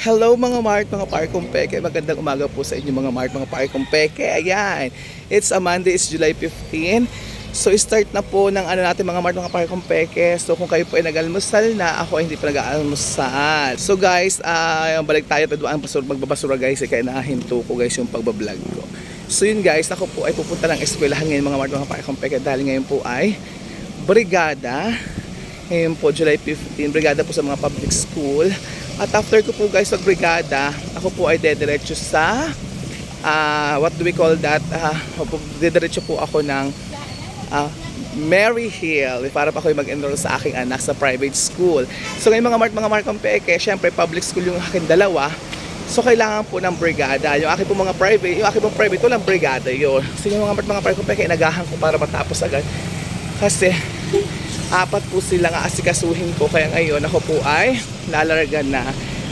Hello mga Mart, mga Parkong Peke. Magandang umaga po sa inyo mga Mart, mga Parkong Peke. Ayan, it's a Monday, it's July 15. So start na po ng natin mga Mart, mga Parkong Peke. So kung kayo po ay nag-almusal na, ako ay hindi pa nag-almusal. So guys, balik tayo pa doon magbabasura guys. Kaya nahinto ko guys yung pagbablog ko. So yun guys, ako po ay pupunta ng eskwelahan ngayon mga Mart, mga Parkong Peke. Dahil ngayon po ay brigada. Ngayon po, July 15, brigada po sa mga public school. At after ko po guys mag-brigada, ako po ay dediretso sa what do we call that? Dediretso po ako ng Mary Hill para pa ako mag-enroll sa aking anak sa private school. So ngayon mga Markong Peke, syempre public school yung aking dalawa. So kailangan po ng brigada. Yung aking po mga private, walang brigada yun. So yung mga Markong Peke, inagahan ko para matapos agad. Kasi apat po silang aasikasuhin ko, kaya ngayon ako po ay lalargan na.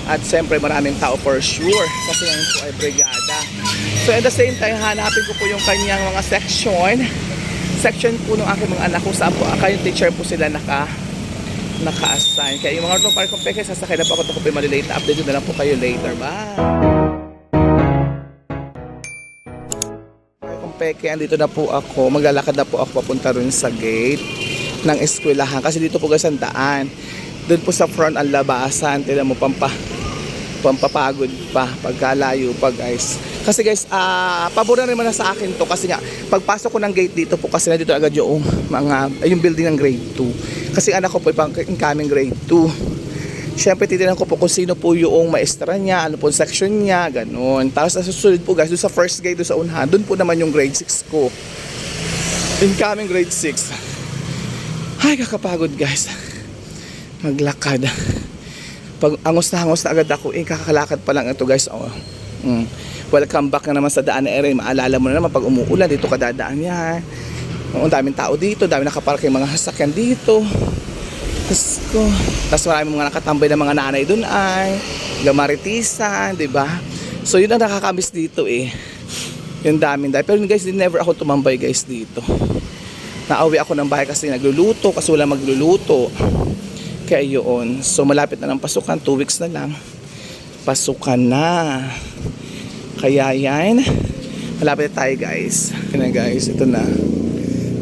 At siyempre maraming tao for sure kasi ngayon po ay brigada. So at the same time, hanapin ko po yung kanyang mga section po ng aking mga anak kung saan po yung teacher po sila naka-assign. Kaya yung mga Parkong Peke, sasakay na po ako po malilate. Update na lang po kayo later. Bye! Parkong Peke, andito na po ako. Maglalakad na po ako papunta rin sa gate ng eskwelahan kasi dito po guys ang daan. Doon po sa front ang labasan. Tila mo pampapagod pa pagkalayo pa guys. Kasi guys, pabor na naman na sa akin to kasi nga pagpasok ko ng gate dito po kasi na dito agad yung yung building ng grade 2. Kasi anak ko po pang incoming grade 2. Syempre titignan ko po kung sino po yung maestra niya, ano po section niya, ganun. Tapos susunod po guys, doon sa first gate doon sa unahan, doon po naman yung grade 6 ko. Incoming grade 6. Ay, kakapagod guys. Maglakad. Pag angos na agad ako, kakakalakad pa lang ito guys. Welcome back na naman sa daan na ere. Maalala mo na naman pag umuulan, dito ka dadaan yan. Ang daming tao dito, dami nakaparking mga sasakyan dito. Tapos maraming mga nakatambay na mga nanay dun ay gamaritisan, diba? So yun ang nakakamiss dito yung daming dahil. Pero guys, never ako tumambay guys dito. Nauwi ako ng bahay kasi nagluluto, kasi wala magluluto. Kaya yun. So malapit na ng pasukan, 2 weeks na lang. Pasukan na. Kaya yan. Malapit na tayo guys. Yan na guys, ito na.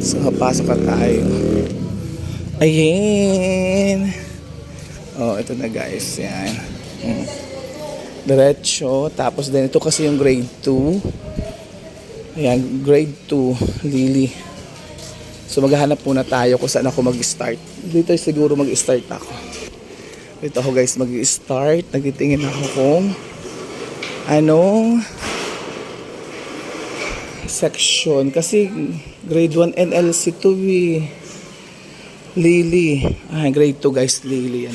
So pasok na tayo. Ayan. Oh, ito na guys. Yan. Diretso. Tapos din ito kasi yung grade 2. Ayan, grade 2, Lily. So maghahanap muna tayo kung saan ako mag-start. Dito siguro mag-start ako. Dito ako guys mag-start. Nagtitingin ako kung anong section. Kasi grade 1 NLC 2 Lily. Grade 2 guys, Lily.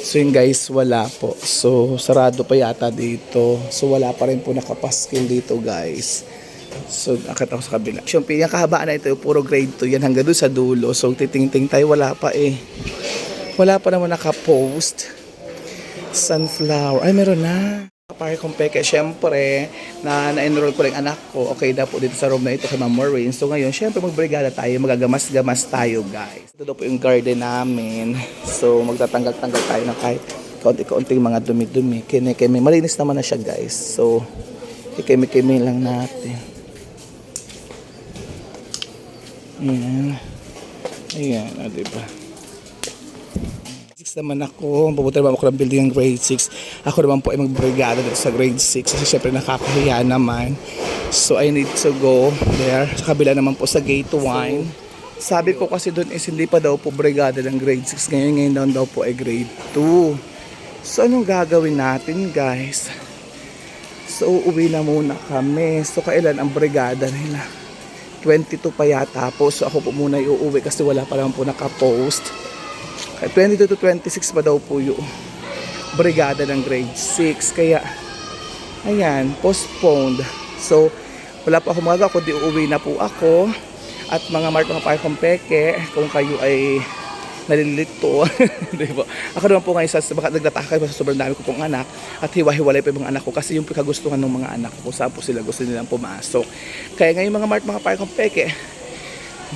So yun guys, wala po. So sarado pa yata dito. So wala pa rin po nakapaskil dito guys. So, akit ako sa kabila. Yung pinakahabaan na ito, puro grade 2 yan hanggang doon sa dulo. So, titingting tayo, wala pa Wala pa naman nakapost. Sunflower. Ay, meron na. Parkong Peke, syempre, na-enroll ko rin anak ko. Okay na po dito sa room na ito kay Ma'am Maureen. So, ngayon, syempre, magbrigada tayo. Magagamas-gamas tayo, guys. Ito po yung garden namin. So, magtatanggal-tanggal tayo ng kahit kaunti-kaunting mga dumi-dumi. Keme. Malinis naman na siya, guys. So, ikeme-keme lang natin. Ayan, diba? 6 naman ako. Pupunta naman ako ng building ng grade 6. Ako naman po ay magbrigada dito sa grade 6. Kasi syempre nakakahiya naman. So I need to go there. Sa kabila naman po sa gate 1. Sabi ko kasi doon is hindi pa daw po brigada ng grade 6. Ngayon daw po ay grade 2. So anong gagawin natin guys? So uuwi na muna kami. So kailan ang brigada nila? 22 pa yata po. So ako po muna iuuwi kasi wala pa naman po nakapost. 22 to 26 pa daw po yung brigada ng grade 6. Kaya, ayan, postponed. So, wala pa ako magawa kundi uuwi na po ako. At mga Markong Peke, kung kayo ay nalilito. Diba? Ako naman po ngayon baka nagtataka kayo sa sobrang dami ko pong anak at hiwa-hiwalay pa yung mga anak ko kasi yung kagustuhan ng mga anak ko saan po sila gusto nilang pumasok. Kaya ngayon mga Parkong Peke,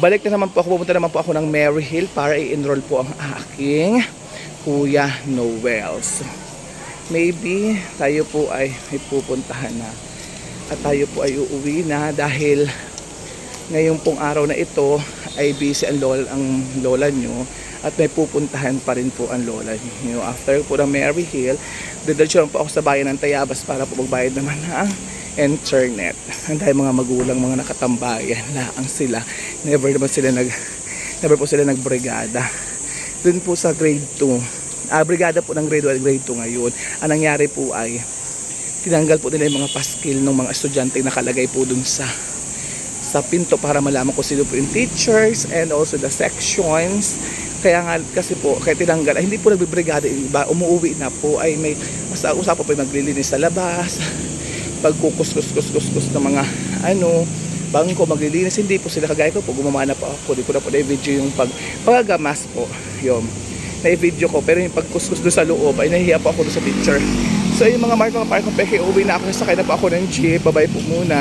balik na naman po ako, pupunta naman po ako ng Mary Hill para i-enroll po ang aking Kuya Noel. maybe tayo po ay may pupuntahan na at tayo po ay uuwi na dahil ngayong pong araw na ito ay busy ang lola nyo at may pupuntahan pa rin po ang lola nyo. After po ng Mary Hill, didiretso lang po ako sa bayan ng Tayabas para po magbayad naman ng internet. Ang dahil mga magulang, mga nakatambayan laang sila. Never po sila nagbrigada. Dun po sa grade 2. Brigada po ng grade 1 at grade 2 ngayon. Ang nangyari po ay tinanggal po nila yung mga paskil ng mga estudyante nakalagay po dun sa pinto para malaman ko sino po yung teachers and also the sections. Kaya nga kasi po, kaya tinanggal, ay hindi po nagbibrigada yung iba, umuwi na po, ay may, basta usapan po yung maglilinis sa labas, pagkukus-kus-kus-kus ng mga, bangko, maglilinis, hindi po sila kagaya ko po, gumamana po ako, di ko na po na-video yung paggamas po, yung na-video ko, pero yung pagkuskus doon sa loob, ay nahihiya po ako doon sa picture. So yung mga mga parang peke, uwi na ako, sakay na po ako ng jeep, babay po muna.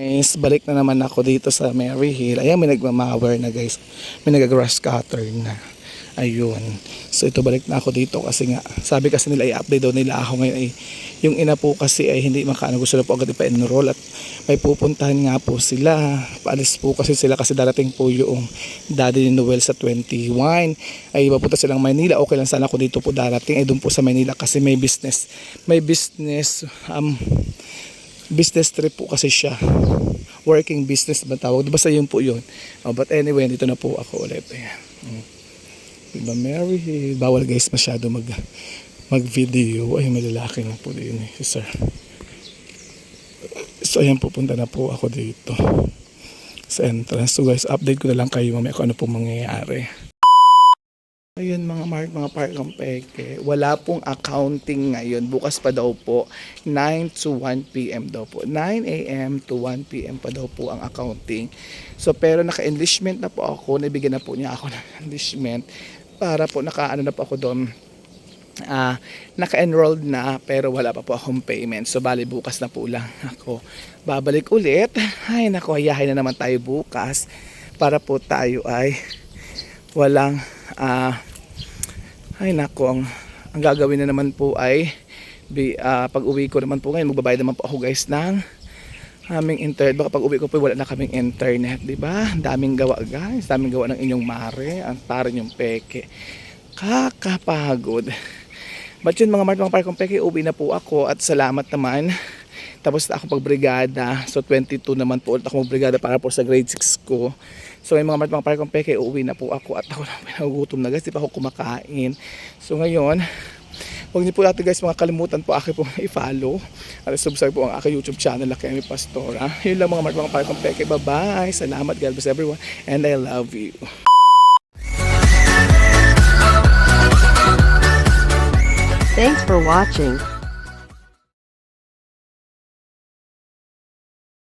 Guys, balik na naman ako dito sa Mary Hill. Ayan, may nagmamawer na guys, may nag-grass cutter na. Ayun. So ito balik na ako dito kasi nga sabi kasi nila i-update daw nila ako ngayon ay yung ina po kasi ay hindi makaano, gusto na po agad ipa-enroll at may pupuntahan nga po sila. Paalis po kasi sila kasi darating po yung daddy ni Noel sa 21. Ay papunta silang Manila. Okay lang sana ako dito po darating ay doon po sa Manila kasi may business trip po kasi siya. Working business ba tawag? Basta yun po yun. But anyway, dito na po ako ulit. Ayan. Diba Mary Hill? Bawal guys masyado mag-video. Ay, may lalaki na po din si sir. So ayan, pupunta na po ako dito sa entrance. So guys, update ko na lang kayo mamaya kung ano po mangyayari. Ayun mga parkang peke, wala pong accounting ngayon. Bukas pa daw po, 9 to 1 p.m. daw po. 9 a.m. to 1 p.m. pa daw po ang accounting. So pero naka-enlistment na po ako, nabigyan na po niya ako ng enlistment para po naka-ano na po ako doon. Naka-enrolled na pero wala pa po akong payment. So bali bukas na po lang ako babalik ulit. Ay naku, hayahay na naman tayo bukas para po tayo ay walang ay nako, ang gagawin na naman po ay pag uwi ko naman po ngayon magbabayad naman po ako guys ng aming internet. Baka pag uwi ko po wala na kaming internet, di ba? Daming gawa guys, daming gawa ng inyong mare, ang parin yung peke, kakapagod. But yun mga parkong peke, uwi na po ako at salamat naman. Tapos na ako pagbrigada. So 22 naman po ulit ako magbrigada para po sa grade 6 ko. So may mga parkong peke, uwi na po ako at ako na pinagutom na guys, di pa ako kumakain. So ngayon, huwag niyo po natin guys mga kalimutan po akin po i-follow at subscribe po ang aking YouTube channel na Kemi Pastora. Yun lang mga parkong peke, bye bye. Salamat, God bless everyone and I love you. Thanks for watching.